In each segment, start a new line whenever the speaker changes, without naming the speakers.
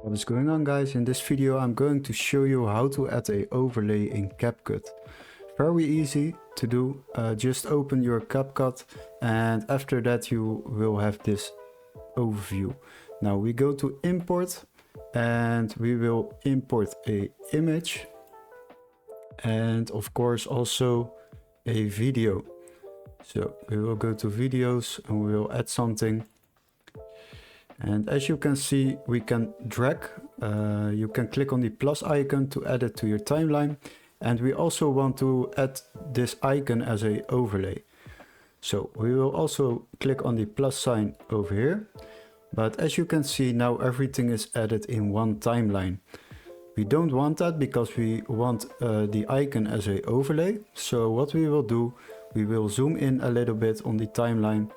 What is going on, guys? In this video I'm going to show you how to add a overlay in CapCut. Very easy to do. Just open your CapCut and after that you will have this overview. Now we go to import and we will import a image and of course also a video. So we will go to videos and we will add something. And as you can see, we can drag, you can click on the plus icon to add it to your timeline. And we also want to add this icon as an overlay. So we will also click on the plus sign over here. But as you can see, now everything is added in one timeline. We don't want that because we want the icon as an overlay. So what we will do, we will zoom in a little bit on the timeline.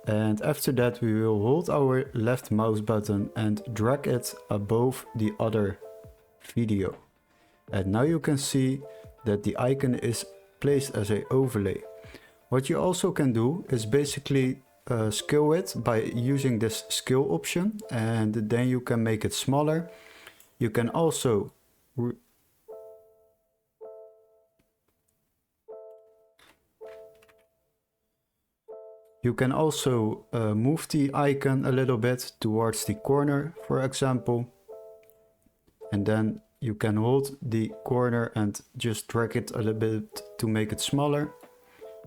And after that we will hold our left mouse button and drag it above the other video. And now you can see that the icon is placed as an overlay. What you also can do is basically scale it by using this scale option, and then you can make it smaller. You can also move the icon a little bit towards the corner, for example. And then you can hold the corner and just drag it a little bit to make it smaller.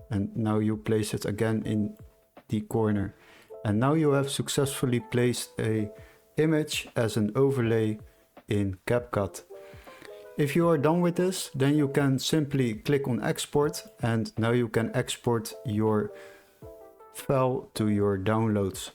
And now you place it again in the corner. And now you have successfully placed an image as an overlay in CapCut. If you are done with this, then you can simply click on export, and now you can export your file to your downloads.